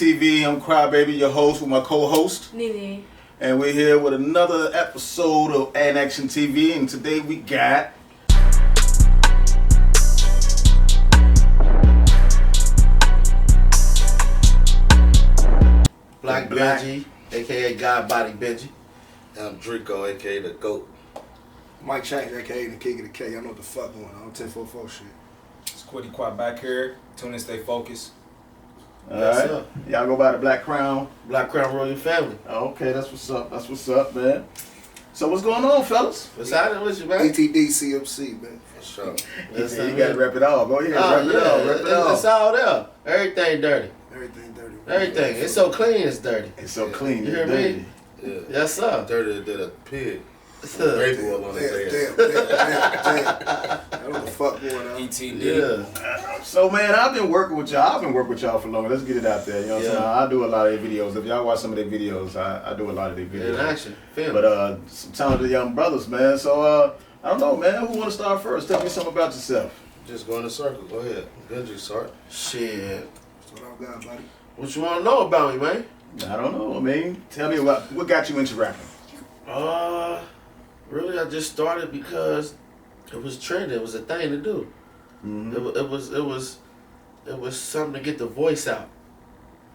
TV. I'm Crybaby, your host, with my co-host. Nene. And we're here with another episode of An Action TV. And today we got... Black Benji, a.k.a. God Body Benji. And I'm Drico, a.k.a. the GOAT. Mike Shanks, a.k.a. the King of the K. Y'all know what the fuck going on. 1044 shit. It's Quiddy Quad back here. Tune in, stay focused. Alright. Y'all go by the Blackrown. Blackrown Royal Family. Okay, that's what's up. That's what's up, man. So what's going on, fellas? What's happening with you, man? ATD CMC, man. For sure. You gotta rep it all. Go ahead, rep it all. Rep it all. It's all there. Everything dirty. Everything dirty. Everything. It's so clean, it's dirty. It's so clean. You hear me? Yeah. Yes, sir. Dirtier than a pig. Damn. Baby oil on his head. Damn. I know what the fuck going on. ETD. Yeah. So, man, I've been working with y'all. I've been working with y'all for long. Let's get it out there. You know what I'm saying? I do a lot of their videos. If y'all watch some of their videos, I do a lot of their videos. In action. Film. But some talented young brothers, man. So, I don't know, man. Who want to start first? Tell me something about yourself. Just go in a circle. Go ahead. Benji, start. Shit. That's what I got, buddy. What you want to know about me, man? I don't know. I mean, tell me what got you into rapping. Really, I just started because it was trending. It was a thing to do. Mm-hmm. It was something to get the voice out.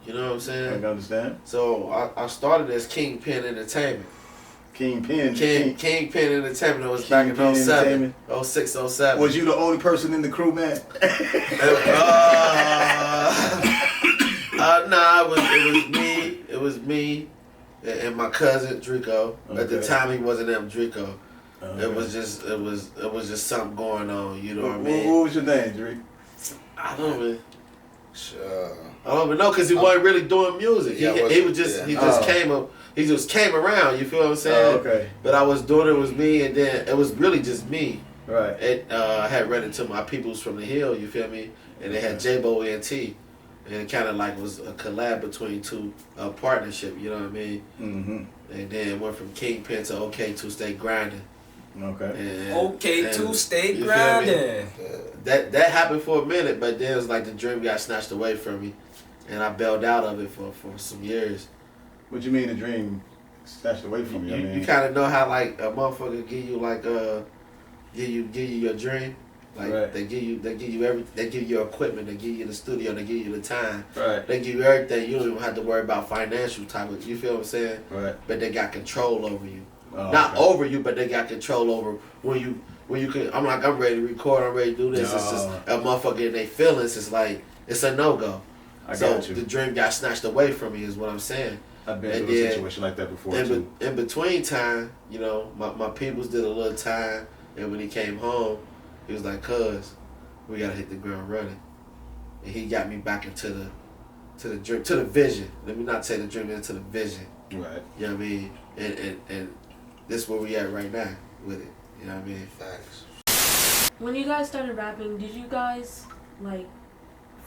You know what I'm I saying? can understand. So I started as Kingpin Entertainment. Kingpin. Kingpin Entertainment. It was Kingpin back in 07, Entertainment. 06, 07. Was you the only person in the crew, man? Nah, it was me and my cousin Drico. Okay. At the time he wasn't named Drico. Okay. It was just something going on, you know what I mean? What was your name, Drake? I don't even Sure. know because he wasn't really doing music. Yeah, He just came around, you feel what I'm saying? Oh, okay. But I was doing it was me, and then it was really just me. Right. It had run into my peoples from the hill, you feel me? And they had J-Bo NT. And it kind of like was a collab between two partnership, you know what I mean? Mm-hmm. And then it went from Kingpin to OK to Stay Grinding. Okay. Okay, to stay you feel me? grinding. That happened for a minute, but then it was like the dream got snatched away from me, and I bailed out of it for some years. What you mean the dream snatched away from you? You kind of know how like a motherfucker give you like give you your dream, like right. they give you everything. They give you your equipment, they give you the studio, they give you the time, Right. they give you everything. You don't even have to worry about financial type of. You feel what I'm saying? Right. But they got control over you. Oh, Not okay. over you, but they got control over when you can. I'm ready to record, I'm ready to do this. It's just a motherfucker in their feelings. It's like it's a no go. I So got you. the dream got snatched away from me, is what I'm saying. I've been And through a then situation like that before too. in between time, you know, my peoples did a little time, and when he came home, he was like, "Cuz, we gotta hit the ground running," and he got me back into the dream, to the vision. Let me not say the dream, into the vision. Right. You know what I mean? And this is where we at right now with it. You know what I mean? Facts. When you guys started rapping, did you guys like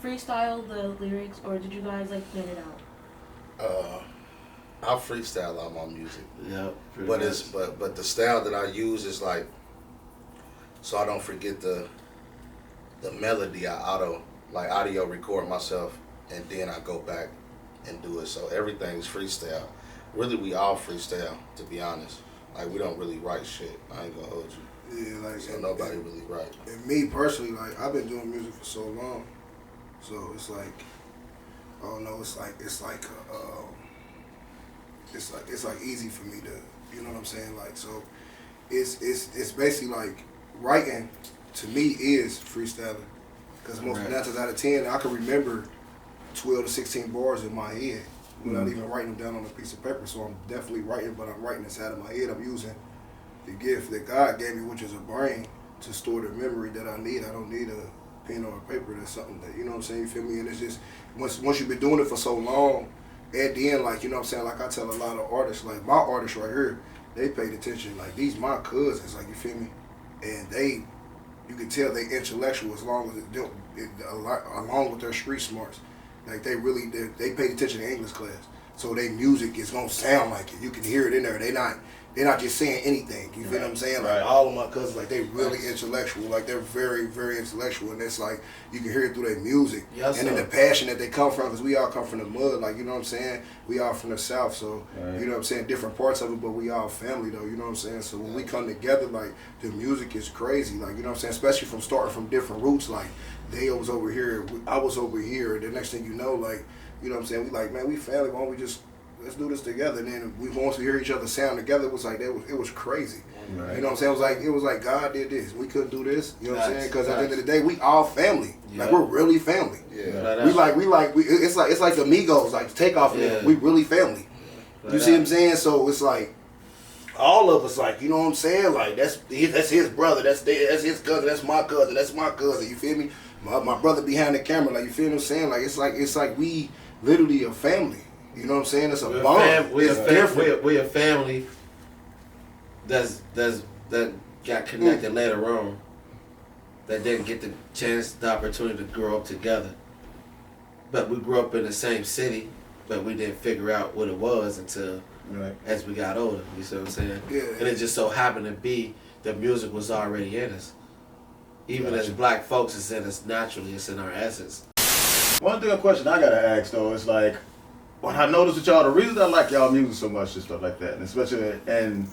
freestyle the lyrics or did you guys like plan it out? I freestyle all my music. Yep. But but the style that I use is like, so I don't forget the melody. I audio record myself, and then I go back and do it. So everything's freestyle. Really, we all freestyle, to be honest. Like, we don't really write shit. I ain't gonna hold you. Yeah, like So nobody really write. And me personally, like I've been doing music for so long, so it's like, I don't know, it's like easy for me to, you know what I'm saying? Like, so it's basically like writing to me is freestyling, because most 9 times out of 10 I can remember 12 to 16 bars in my head without even writing them down on a piece of paper. So I'm definitely writing, but I'm writing inside of my head. I'm using the gift that God gave me, which is a brain, to store the memory that I need. I don't need a pen or a paper. That's something that, you know what I'm saying, you feel me? And it's just, once you've been doing it for so long, at the end, like, you know what I'm saying, like I tell a lot of artists, like my artists right here, they paid attention. Like, these my cousins, like, you feel me? And you can tell they intellectual as long as along with their street smarts. Like, they paid attention to English class. so their music is gonna sound like it. You can hear it in there. They're not just saying anything. You feel what I'm saying? Like all of my cousins, like they really intellectual. Like they're very, very intellectual, and it's like you can hear it through their music. Yes, and then the passion that they come from, because we all come from the mud. Like you know what I'm saying? We all from the South, so you know what I'm saying. Different parts of it, but we all family though. You know what I'm saying? So when we come together, like the music is crazy. Like you know what I'm saying? Especially from starting from different roots. Like they was over here, I was over here. The next thing you know, like you know what I'm saying? We like, man, we family. Why don't we just let's do this together? And then we once we hear each other sound together, it was like it was crazy. Right. You know what I'm saying? It was like God did this. We couldn't do this. You know what I'm saying? Because at the end of the day, we all family. Yeah. Like we're really family. Yeah. It's like the Migos, like Takeoff. Yeah. We really family. You see what I'm saying? So it's like all of us, like you know what I'm saying? Like that's his brother. That's his cousin. That's my cousin. That's my cousin. You feel me? My brother behind the camera. Like you feel what I'm saying? Like it's like we literally a family. You know what I'm saying? It's a bond. We're a family that got connected later on. That didn't get the opportunity to grow up together. But we grew up in the same city, but we didn't figure out what it was until as we got older. You see what I'm saying? Yeah. And it just so happened to be the music was already in us. Even as black folks, it's in us naturally. It's in our essence. One question I gotta ask though is like, when I noticed with y'all, the reason I like y'all music so much and stuff like that, and especially, and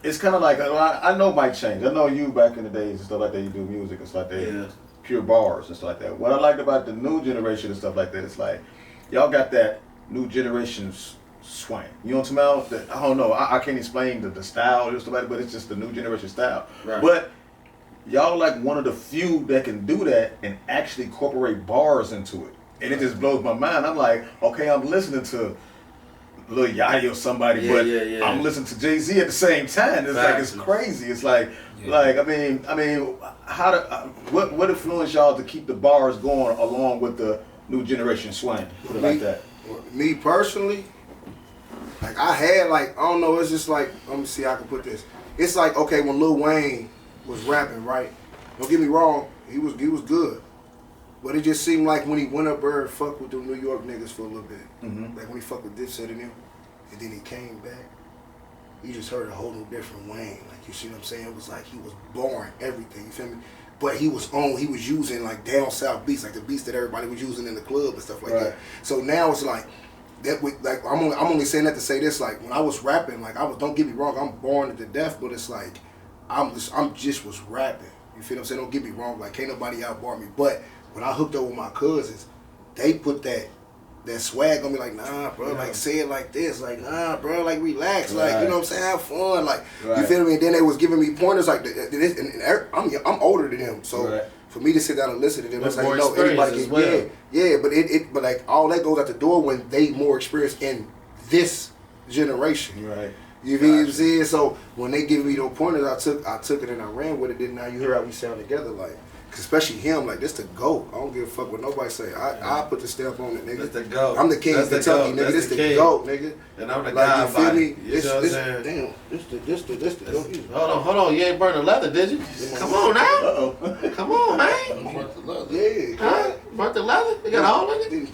it's kind of like, I know Mike changed. I know you back in the days and stuff like that, you do music and stuff like that, pure bars and stuff like that. What I liked about the new generation and stuff like that, it's like, y'all got that new generation's swing. You know what I'm saying? I don't know, I can't explain the style or stuff like that, but it's just the new generation style. Right. But y'all like one of the few that can do that and actually incorporate bars into it. And it just blows my mind. I'm like, okay, I'm listening to Lil Yachty or somebody, but I'm listening to Jay-Z at the same time. It's like it's crazy. It's like I mean, what influenced y'all to keep the bars going along with the new generation swing? Put it like that. Me personally, like I had I don't know. It's just like, let me see how I can put this. It's like, okay, when Lil Wayne was rapping, right? Don't get me wrong, he was good. But it just seemed like when he went up there and fucked with the New York niggas for a little bit, like when he fucked with Dipset and them, and then he came back, you just heard a whole new different Wayne. Like you see what I'm saying? It was like he was barring everything. You feel me? But he was using like down south beats, like the beats that everybody was using in the club and stuff like that. So now it's like that. I'm only saying that to say this. Like when I was rapping, like don't get me wrong, I'm born to death, but it's like I'm just was rapping. You feel what I'm saying? Don't get me wrong. Like can't nobody outbar me, but when I hooked up with my cousins, they put that swag on me, like, nah, bro, like, say it like this, like, nah, bro, like, relax, like, you know what I'm saying, have fun, like, you feel me? And then they was giving me pointers, like, I'm older than them, so for me to sit down and listen to them, it's like, no, anybody can, but like, all that goes out the door when they more experienced in this generation. Right. You feel what I'm saying? So when they give me those pointers, I took it and I ran with it. Then now you hear how we sound together, like. Especially him, like this the GOAT. I don't give a fuck what nobody say. I put the stamp on it, nigga. That's the GOAT. I'm the king of Kentucky, nigga. This the GOAT, nigga. And I'm the guy. You feel me? You know what I'm saying? Damn, this the GOAT. Hold on. You ain't burn the leather, did you? Come on now. Come on, man. Burnt the leather. Yeah. Huh? Burnt the leather? You got a hole in it? Didn't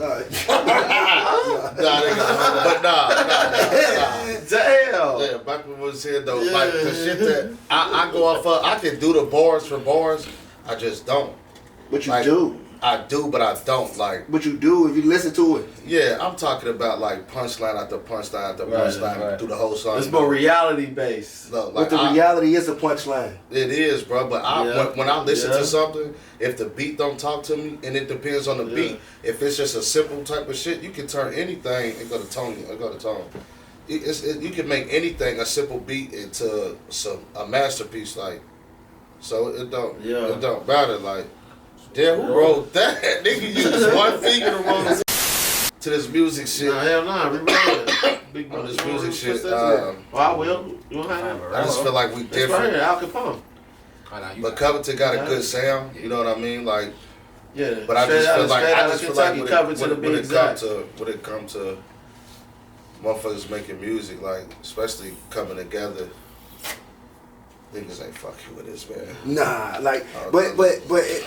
Nah. Damn. Yeah, back when we was here though, like the shit that I go off of, I can do the bars for bars. I just don't. But you do. I do, but I don't. Like. But you do if you listen to it. Yeah, I'm talking about like punchline after punchline after punchline through the whole song. It's more reality based. No, like but the reality is a punchline. It is, bro. But when I listen to something, if the beat don't talk to me, and it depends on the beat. If it's just a simple type of shit, you can turn anything and go to tone. You can make anything a simple beat into a masterpiece, like. So it don't matter, like, damn, who wrote that? Nigga used one finger to roll to this music shit. Nah, hell nah, we wrote it. Big on this music shit. I will. You don't have it? I just feel like we different. It's right here, Al Capone. But Covington got a good sound, you know what I mean? Like, yeah. But I just feel like, when it come to motherfuckers making music, like, especially coming together, niggas ain't fucking with this, man. Nah, like, but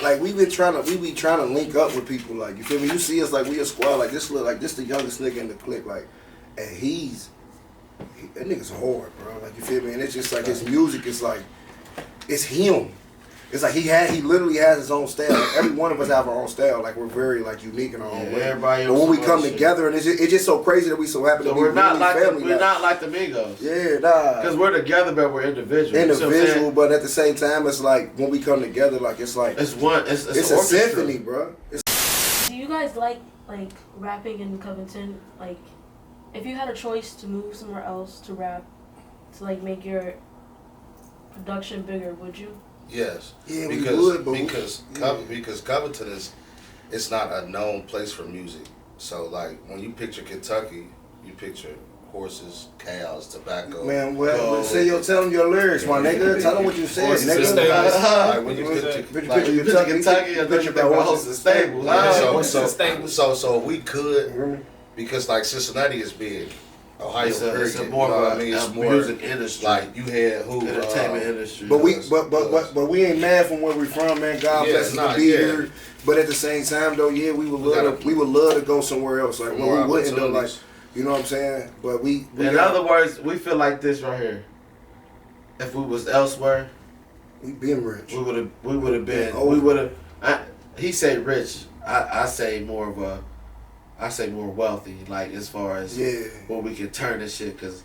like we be trying to link up with people, like, you feel me? You see us like we a squad, like this the youngest nigga in the clique, like, and that nigga's hard, bro. Like, you feel me? And it's just like his music is like, it's him. It's like he literally has his own style. Like, every one of us have our own style. Like, we're very like unique in our own way. Everybody. But when we come together, and it's just so crazy that we so happy so to be we're not like family. we're not like the Migos. Yeah, nah. Because we're together, but we're individual. Individual, but at the same time, it's like when we come together, like it's like it's one. It's a symphony, bro. Do you guys like rapping in Covington? Like, if you had a choice to move somewhere else to rap, to like make your production bigger, would you? Yes. Yeah, because, we would, but because Covington it's not a known place for music. So like when you picture Kentucky, you picture horses, cows, tobacco. Man, well, tell them your lyrics, my nigga. Tell them what you said, Horses and nigga. stables. Like when you picture Kentucky, I think about horses and stables. So we could, because like Cincinnati is big. Ohio, it's a more of a music industry. Like you had entertainment industry. But we ain't mad from where we from, man. God bless us to be here. But at the same time, though, yeah, we would love to go somewhere else. Like, well, we wouldn't though, like, you know what I'm saying? But we in other words, we feel like this right here. If we was elsewhere, we been rich. We would have been. He say rich. I say more of a. I say more wealthy, like as far as where we can turn this shit, because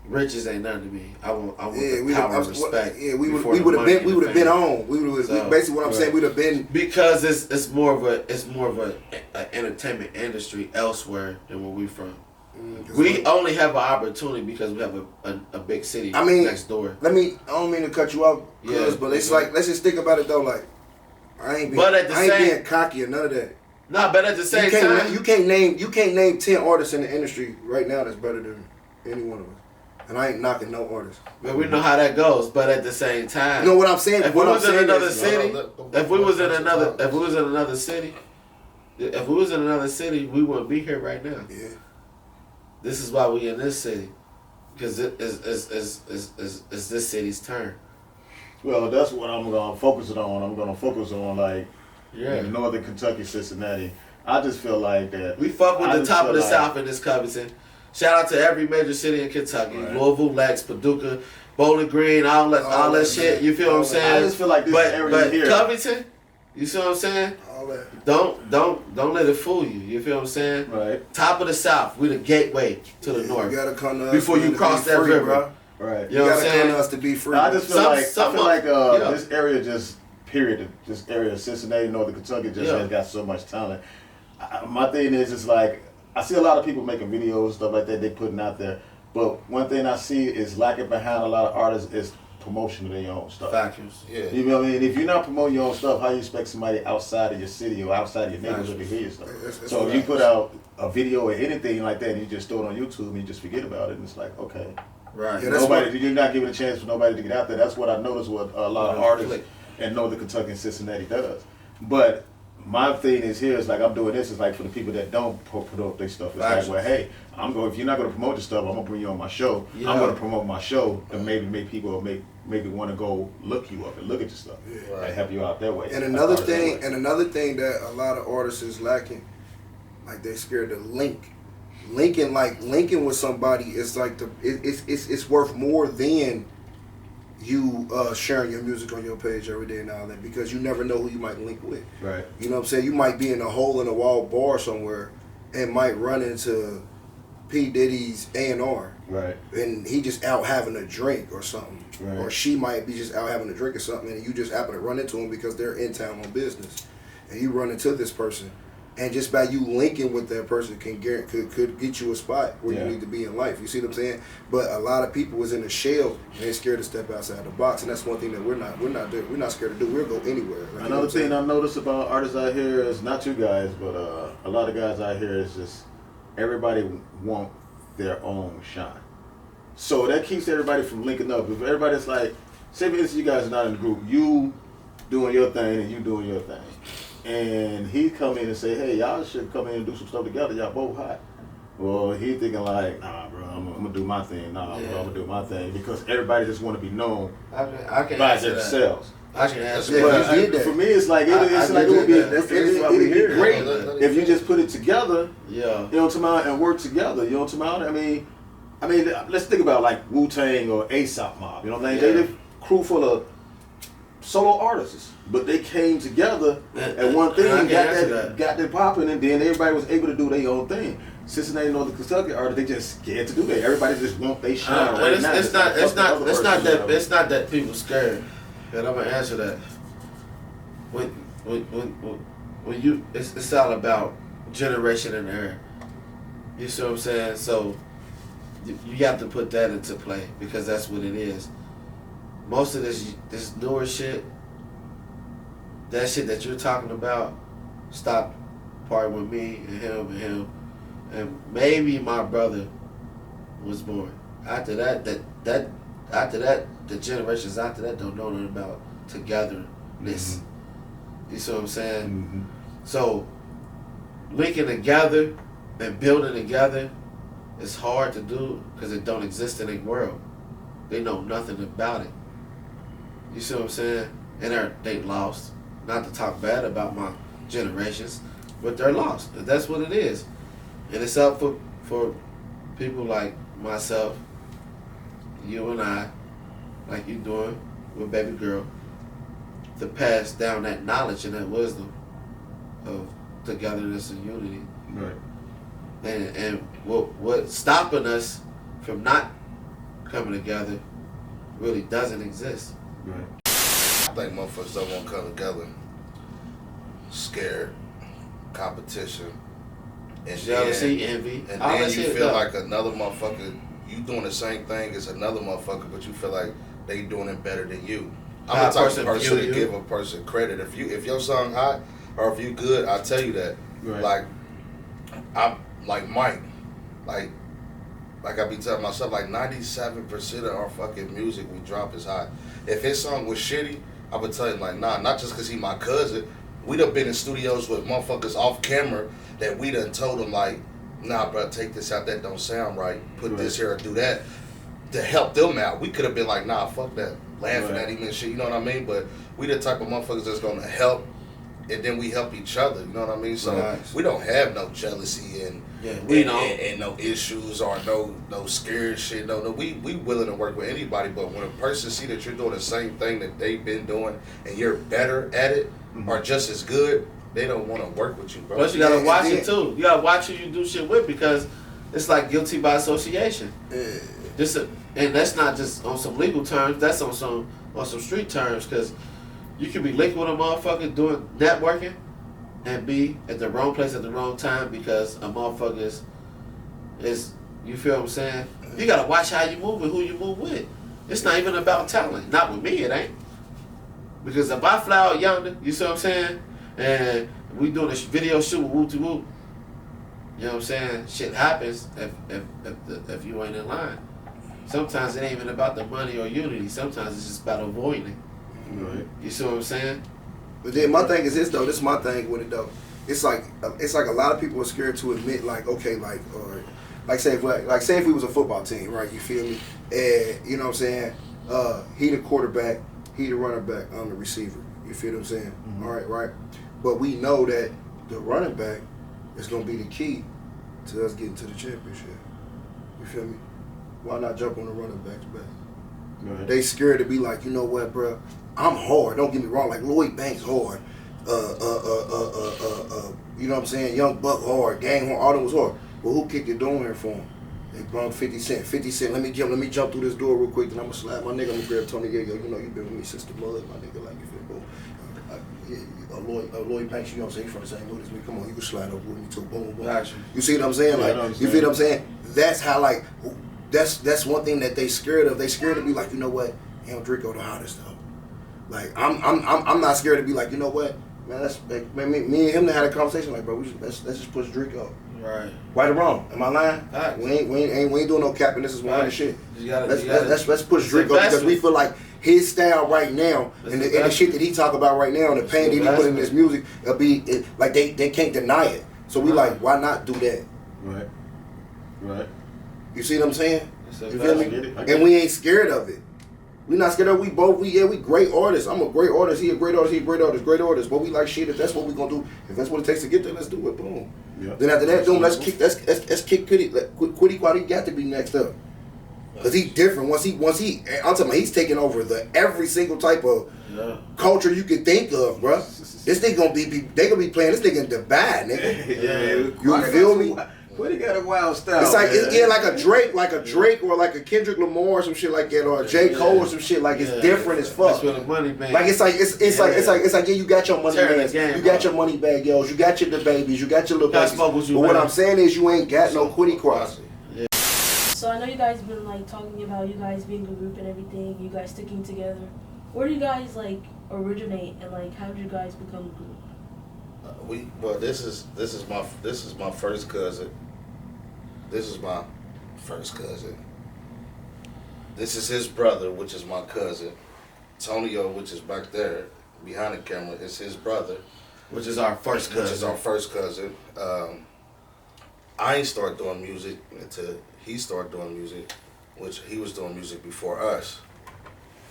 riches ain't nothing to me. I want the power and respect. Yeah, we would have been on. Basically what I'm saying, we'd have been, because it's more of a entertainment industry elsewhere than where we from. We only have an opportunity because we have a big city next door. I don't mean to cut you off, but it's like, let's just think about it though. Like, I ain't being cocky or none of that. Nah, but at the same time, you can't name 10 artists in the industry right now that's better than any one of us. And I ain't knocking no artist. But we know how that goes. But at the same time, you know what I'm saying? If we was in another city, we wouldn't be here right now. Yeah. This is why we in this city, because it's this city's turn. Well, that's what I'm gonna focus it on. I'm gonna focus on like. In northern Kentucky, Cincinnati. I just feel like that. We fuck with the top of the South in this Covington. Shout out to every major city in Kentucky. Right. Louisville, Lex, Paducah, Bowling Green, all that shit. You feel what I'm saying? I just feel like this area here. Covington, you see what I'm saying? All that. Don't let it fool you. You feel what I'm saying? Right. Top of the South. We the gateway to the north. You gotta come to us before you cross that river. Bro. Right. You know what I'm saying? Come to us to be free. I just feel like this area just. Period. This area of Cincinnati, Northern Kentucky, just has got so much talent. My thing is, it's like I see a lot of people making videos, stuff like that, they putting out there. But one thing I see is lacking behind a lot of artists is promotion of their own stuff. Factors. Yeah. You know what I mean? If you're not promoting your own stuff, how you expect somebody outside of your city or outside of your neighborhood to hear your stuff? So if you put out a video or anything like that, and you just throw it on YouTube and you just forget about it, and it's like, okay. Right. Yeah, you're not giving a chance for nobody to get out there. That's what I noticed with a lot of artists. And Northern Kentucky and Cincinnati does. But my thing is here is like I'm doing this is like for the people that don't promote their stuff. It's like, well, hey, if you're not gonna promote your stuff, I'm gonna bring you on my show. Yeah. I'm gonna promote my show to maybe make people maybe want to go look you up and look at your stuff and help you out that way. And another thing that a lot of artists is lacking, like they're scared to link. Linking with somebody is like it's worth more than you sharing your music on your page every day and all that, because you never know who you might link with. Right. You know what I'm saying? You might be in a hole in the wall bar somewhere and might run into P. Diddy's A&R. Right. And he just out having a drink or something. Right. Or she might be just out having a drink or something, and you just happen to run into him because they're in town on business. And you run into this person. And just by you linking with that person could get you a spot where you need to be in life. You see what I'm saying? But a lot of people is in a shell and they're scared to step outside the box, and that's one thing that we're not scared to do. We'll go anywhere. Like, another thing I noticed about artists out here is not you guys, but a lot of guys out here is just everybody want their own shine. So that keeps everybody from linking up. If everybody's like, say for instance, you guys are not in the group, you doing your thing and you doing your thing. And he come in and say, hey, y'all should come in and do some stuff together. Y'all both hot. Well, he thinking like, nah, bro, I'm gonna do my thing. Nah, bro, I'm gonna do my thing, because everybody just want to be known I can by themselves. I can answer Yeah, that. you did that. For me, it's like I it's like it did would be that. That's the it'd reason why we be here. great Yeah. if you just put it together. Yeah. You know what I'm talking about, and work together. You know what I'm talking about. I mean, let's think about like Wu-Tang or ASAP Mob. You know what I'm saying? Yeah. They crew full of solo artists, but they came together and one thing And I can got answer that got that popping, and then everybody was able to do their own thing. Cincinnati, Northern Kentucky artists, they just scared to do that. Everybody just want they shine right now. It's not that people scared. And I'm gonna answer that. When you it's all about generation and era. You see what I'm saying? So you have to put that into play because that's what it is. Most of this newer shit, that shit that you're talking about, stopped part with me and him, and maybe my brother was born. After that, the generations after that don't know nothing about togetherness. Mm-hmm. You see what I'm saying? Mm-hmm. So linking together and building together is hard to do because it don't exist in their world. They know nothing about it. You see what I'm saying? And they lost. Not to talk bad about my generations, but they're lost. That's what it is. And it's up for people like myself, you and I, like you doing with baby girl, to pass down that knowledge and that wisdom of togetherness and unity. Right. And what's stopping us from not coming together really doesn't exist. Right. I think motherfuckers don't want to come together. Scared, competition, and Jealousy, then, envy, and all then that you shit. feel like another motherfucker. You doing the same thing as another motherfucker, but you feel like they doing it better than you. I'm How the type a of person person view to you. give a person credit. If your song hot or if you good, I tell you that. Right. Like I like Mike, like I be telling myself, like 97% of our fucking music we drop is hot. If his song was shitty, I would tell him like, nah, not just cause he my cousin. We done been in studios with motherfuckers off camera that we done told them like, nah, bro, take this out, that don't sound right. Put this here or do that to help them out. We could have been like, nah, fuck that, laughing at him and shit. You know what I mean? But we the type of motherfuckers that's gonna help, and then we help each other. You know what I mean? So Right. we don't have no jealousy and and no issues or no scared shit. No, we willing to work with anybody. But when a person see that you're doing the same thing that they've been doing and you're better at it or just as good, they don't want to work with you, bro. Plus, you gotta watch it too. You gotta watch who you do shit with because it's like guilty by association. And that's not just on some legal terms. That's on some street terms. Because you can be linked with a motherfucker doing networking and be at the wrong place at the wrong time because a motherfucker is you feel what I'm saying? You gotta watch how you move and who you move with. It's not even about talent. Not with me, it ain't. Because if I fly out yonder, you see what I'm saying? And we doing a video shoot with Woo to Woo. You know what I'm saying? Shit happens if you ain't in line. Sometimes it ain't even about the money or unity. Sometimes it's just about avoiding it. Right. You see what I'm saying? But then my thing is this though. This is my thing with it though. It's like a lot of people are scared to admit like okay like say if we was a football team, right? You feel me? And you know what I'm saying? He the quarterback, he the running back, I'm the receiver. You feel what I'm saying? Mm-hmm. All right. But we know that the running back is gonna be the key to us getting to the championship. You feel me? Why not jump on the running back's back? Right. They scared to be like, you know what, bro? I'm hard. Don't get me wrong. Like Lloyd Banks hard. You know what I'm saying? Young Buck hard. Gang hard. All them was hard. Well, who kicked the door in for him? They brought 50 Cent. 50 Cent. Let me jump through this door real quick. Then I'm gonna slap my nigga. I'm gonna grab Tony Gago. You know you been with me since the mud, my nigga. Like you feel, boom. Lloyd Banks. You know what I'm saying? He from the same hood as me. Come on, you can slide over with me too. Boom, boom. Gotcha. You see what I'm saying? Yeah, Like you feel what I'm saying? That's how like. That's one thing that they scared of. They scared to be like, you know what, El Drico the hottest though. Like I'm not scared to be like, you know what, man. Me and him had a conversation like, bro, let's just push Drico. Right. Right or wrong? Am I lying? Facts. We ain't doing no capping. This is 100 shit. Let's push It's Drico because investment. we feel like his style right now It's and the investment. shit that he talk about right now and the pain that he put in his music, it'll be like they can't deny it. So we like, why not do that? Right. Right. You see what I'm saying? It's a You feel me? I get it. And we ain't scared of it. We not scared of it. We great artists. I'm a great artist. He a great artist. He a great artist. But we like shit. If that's what we gonna do, if that's what it takes to get there, let's do it. Boom. Yeah. Then after that, boom, let's kick Quiddy Quaddy got to be next up. Cause he's different. Once he, I'm talking about, he's taking over every single type of culture you could think of, bro. This nigga gonna they gonna be playing this nigga in Dubai, nigga. You feel me? Quiddy got a wild style. It's like like a Drake or like a Kendrick Lamar or some shit like that, or a J. Cole or some shit. Like it's different as fuck. That's where the money bag. Like it's like yeah, you got your money bags, you got your money bag girls, you got your babies, you got your little babies. But what I'm saying is you ain't got no Quiddy cross. So I know you guys been like talking about you guys being a group and everything, you guys sticking together. Where do you guys like originate and like how did you guys become a group? This is my first cousin. This is my first cousin. This is his brother, which is my cousin. Tonio, which is back there behind the camera, is his brother, Which is our first cousin. I ain't start doing music until he started doing music, which he was doing music before us,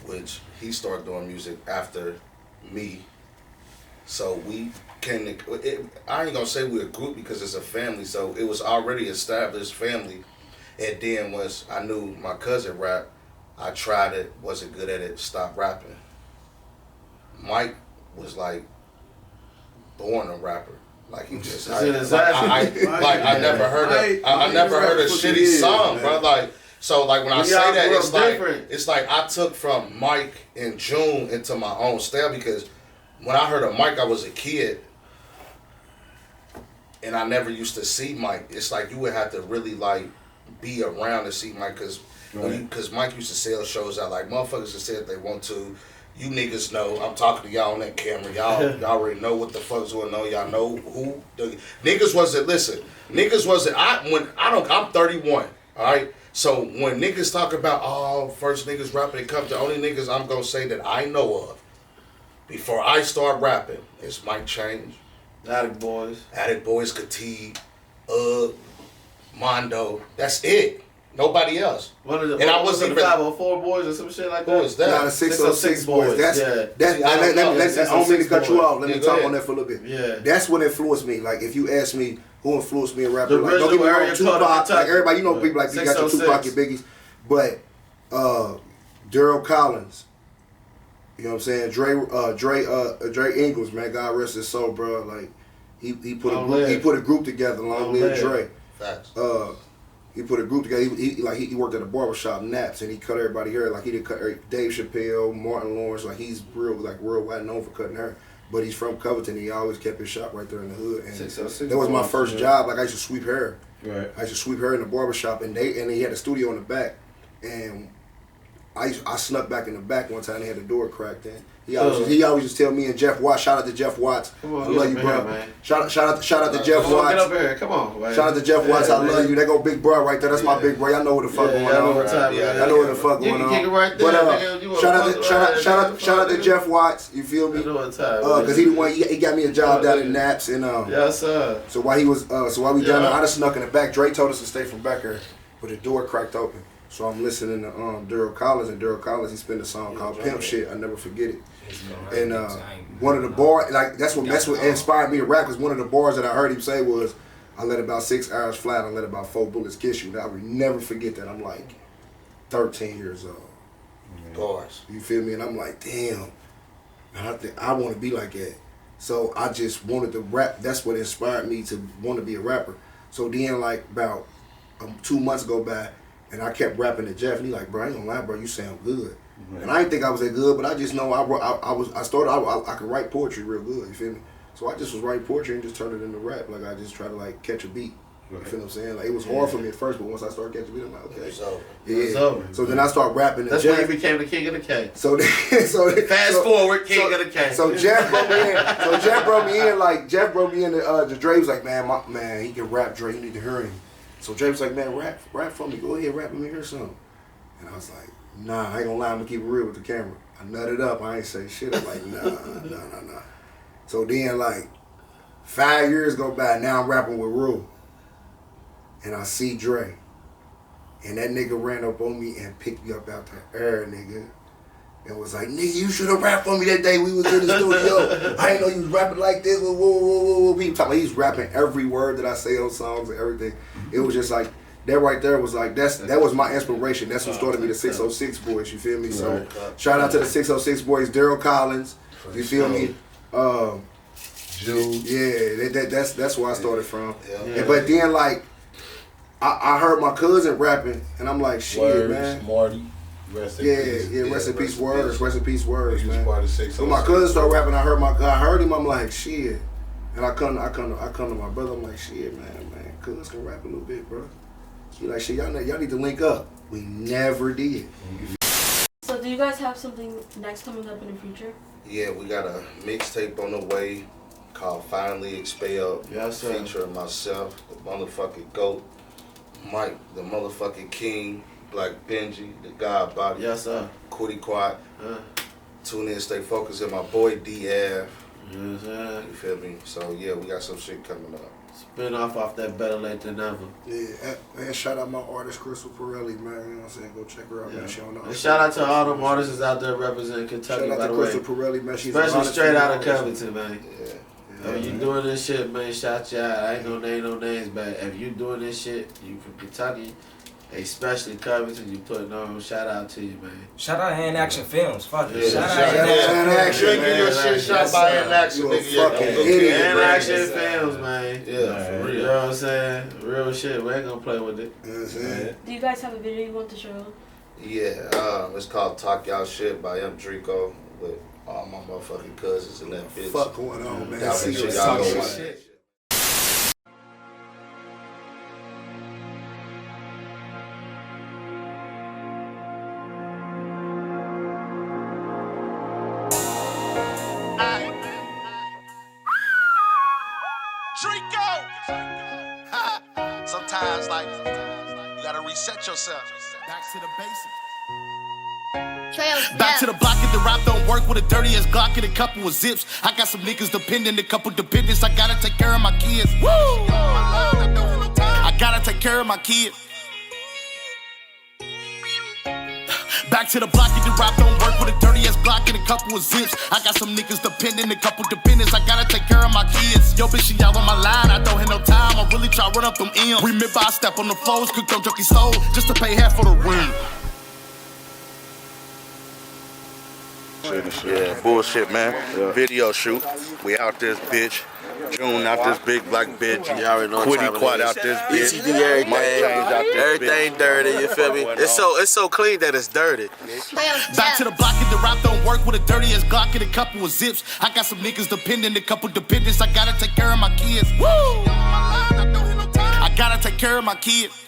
which he started doing music after me. So we came to, I ain't gonna say we're a group because it's a family, so it was already established family. And then once I knew my cousin rap, I tried it, wasn't good at it, stopped rapping. Mike was like born a rapper. Like he just, I never heard a shitty song, bro. Like, so like when I say that, it's like I took from Mike and June into my own style, because when I heard of Mike, I was a kid, and I never used to see Mike. It's like you would have to really like be around to see Mike, because Mike used to sell shows out. Like motherfuckers just say if they want to. You niggas know, I'm talking to y'all on that camera. Y'all already know what the fuck's going on. Y'all know who the niggas wasn't. Listen, niggas wasn't. I'm 31. All right. So when niggas talk about first niggas rapping, it comes to only niggas I'm gonna say that I know of before I start rapping is Mike Change, Attic Boys, Katieb, Mondo. That's it. Nobody else. And I wasn't even 504 boys or some shit like that. Who is that? Nah, the 606 boys. Let me cut you off. Let me talk on that for a little bit. Yeah. That's what influenced me. Like if you ask me who influenced me in rapping, The like don't get me wrong, Tupac, like everybody, you know, people like you got your Tupac, your Biggies, but Daryl Collins, you know what I'm saying? Dre Ingles, man, God rest his soul, bro. Like he put a group together. Long live Dre. Facts. He put a group together. He worked at a barbershop, Naps, and he cut everybody hair. Like he did cut Dave Chappelle, Martin Lawrence. Like he's worldwide known for cutting hair. But he's from Covington. He always kept his shop right there in the hood. And that was my first job. Like I used to sweep hair. Right. I used to sweep hair in the barbershop, and he had a studio in the back. And I snuck back in the back one time. They had the door cracked in. He always just tell me and Jeff Watts. Shout out to Jeff Watts. Come on, I love you, bro. Man. Shout out to Jeff Watts. Get up here. Come on, man. Shout out to Jeff Watts. I love you. That go big bro right there. That's my big bro. Y'all know what the fuck going on. I know what the fuck going on. You can kick it right there. But shout out to Jeff Watts. You feel me? Because he the one. He got me a job down in Naps and Yes, sir. So while we down there, I just snuck in the back. Drake told us to stay from back here, but the door cracked open. So I'm listening to Daryl Collins, and Daryl Collins, he spent a song called Pimp Shit. I never forget it. And one of the bars, like that's what inspired me to rap, because one of the bars that I heard him say was, I let about 6 hours flat, I let about 4 bullets kiss you. Now I will never forget that. I'm like 13 years old. Bars. You feel me? And I'm like, damn. And I think I want to be like that. So I just wanted to rap. That's what inspired me to want to be a rapper. So then like about 2 months go by, and I kept rapping to Jeff, and he like, bro, I ain't gonna lie, bro, you sound good. Right. And I didn't think I was that good, but I just know I could write poetry real good, you feel me? So I just was writing poetry and just turned it into rap. Like I just try to like catch a beat. Right. You feel what I'm saying? Like it was hard for me at first, but once I started catching a beat, I'm like, okay. It's over. So then I started rapping. That's when you became the king of the K. Fast forward, king of the K. So Jeff brought me in. Jeff brought me in. The Dre was like, man, he can rap. Dre, you need to hear him. So Dre was like, man, rap for me. Go ahead, rap. Let me hear something. And I was like, nah, I ain't gonna lie. I'm gonna keep it real with the camera. I nutted up. I ain't say shit. I'm like, nah. So then like 5 years go by. Now I'm rapping with Rue. And I see Dre. And that nigga ran up on me and picked me up out the air, nigga. and was like, nigga, you should have rapped for me that day we was in the studio. I didn't know you was rapping like this. Whoa, whoa, whoa, whoa, whoa. He was talking about he's rapping every word that I say on songs and everything. It was just like, that right there was like, that was my inspiration. That's what started me, the 606 Boys, you feel me? So shout out to the 606 Boys, Daryl Collins, you feel me? Jude. Yeah, that's where I started from. Yeah. But then like, I heard my cousin rapping, and I'm like, shit, Words, man. Marty. Rest in peace, words, man. Part of 606. When my cousin started rapping, I heard him. I'm like, shit, and I come to my brother. I'm like, shit, man, cuz can rap a little bit, bro. He like, shit, y'all need to link up. We never did. So do you guys have something next coming up in the future? Yeah, we got a mixtape on the way called Finally Expelled. Yes, sir. Featuring myself, the motherfucking GOAT, Mike, the motherfucking King, Black Benji, the God Body, Yes, sir. Quitty Quad. Tune in, stay focused, and my boy DF. Yes, sir. You feel me? So yeah, we got some shit coming up. Spin off that Better Late Than Never. Yeah, and shout out my artist Crystal Pirelli, man. You know what I'm saying? Go check her out, man. She don't know. And shout out to all them artists out there representing Kentucky, Shout out by to the way. Crystal Pirelli, man. She's Especially straight out of Covington. Covington, man. Yeah. If you doing this shit, man, shout you out. I ain't gonna name no names, but if you doing this shit, you from Kentucky, especially Covington, you putting on, shout out to you, man. Shout out Hand Action Films. Fuck it. Yeah, Shout out shout Hand out Action. Hand Action, You ain't get your man. shit shot by Hand Action, You a nigga. fucking Yeah. idiot, And man. action films, man. Yeah, for You real. know what I'm saying? Real shit. We ain't gonna play with it. You know what I'm saying? Do you guys have a video you want to show? Yeah, it's called Talk Y'all Shit by M. Drico with all my motherfucking cousins and that bitch. Fuck going on, man. Y'all See make sure you y'all talk go watch shit. that. Sometimes, like, you gotta reset yourself. Back to the basics. Back to the block if the rap don't work with a dirty ass Glock and a couple of zips. I got some niggas dependent, a couple dependents. I gotta take care of my kids. Woo! I gotta take care of my kids. Back to the block if the rap don't work with a dirty ass Glock and a couple of zips. I got some niggas dependent, a couple dependents. I gotta take care of my kids. Yo, bitch, she out on my line. I don't have no time. I really try to run up them M's. Remember, I step on the floors, cook them junkie stove just to pay half for the rent. Yeah, bullshit, man. Video shoot. We out this bitch. June out this big black bitch. You already know what time Quitty it Quad is. out this bitch. ETD everything. Mike James out this Everything bitch. dirty, you feel me? It's so clean that it's dirty. Back to the block if the rap don't work with a dirty ass Glock and a couple of zips. I got some niggas dependent, a couple dependents. I gotta take care of my kids. Woo! I gotta take care of my kids.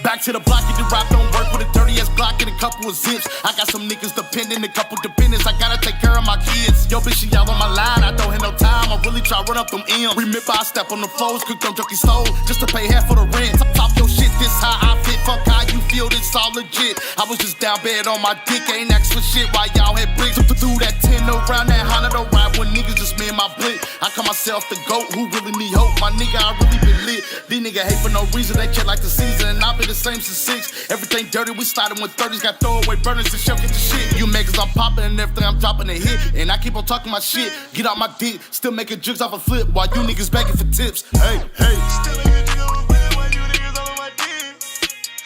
Back to the block if the rap don't work with a dirty ass Glock and a couple of zips. I got some niggas dependent, a couple dependents. I gotta take care of my kids. Yo, bitch, she out on my line. I don't have no time. I really try to run up them M's. Remember, I step on the floors, cook them junkie stove just to pay half for the rent. Talk your shit, this how I fit. Fuck how you feel, this all legit. I was just down bad on my dick, ain't asked for shit while y'all had bricks. Through that 10 around that Honda, don't ride when niggas just me and my blick. I call myself the GOAT, who really need hope. My nigga, I really been lit. These niggas hate for no reason, they check like the season, and I been the same since 6. Everything dirty, we started with 30s, got throwaway burners and shell get the shit. You makers, I'm popping and everything, I'm dropping a hit. And I keep on talking my shit, get out my dick, still making jigs off a flip while you niggas begging for tips. Hey, hey. Still ain't get you with when you niggas on my dick.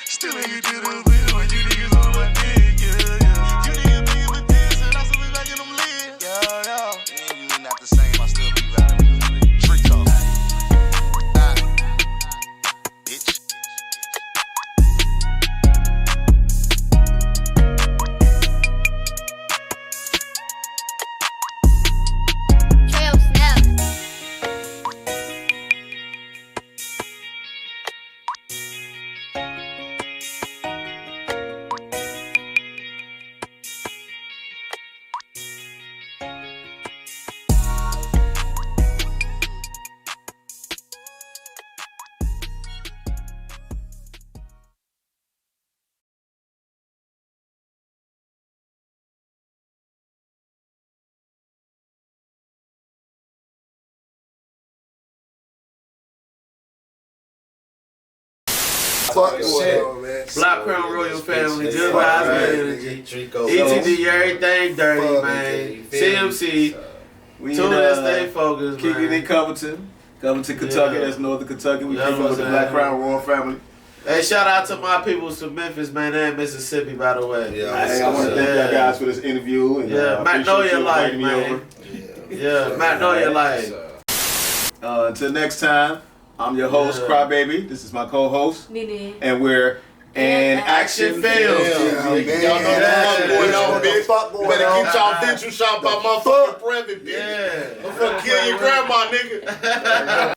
Still ain't get you with when you niggas on my dick. Yeah, yeah. You niggas be with this and I still be making them live. Yeah, yeah. And you not the same, I still be riding with the trick off. Bitch. Trail snap. fuck Shit. going on, man? Blackrown Royal family, It's good fuck, vibes, man. good energy. Trico. ETD, everything dirty, Fuck, man. you feel me? CMC, We tune in, in, stay focused, kicking in man. Covington, Kentucky. Yeah. That's Northern Kentucky. We Yeah, keep up with the man. Blackrown Royal family. Hey, shout out to my peoples from Memphis, man, and Mississippi, by the way. Yeah. Hey, I want to thank y'all guys for this interview. And, Yeah, appreciate Magnolia you Life, inviting me man. over. Yeah, Magnolia Life. Until next time, I'm your host, Yeah. Crybaby. This is my co-host, Nene. and we're in Action Films. Y'all know that fuck going on, bitch. Fuck going Better on. keep y'all visual shot by motherfucking private, bitch. Yeah. Don't fucking kill your grandma, nigga.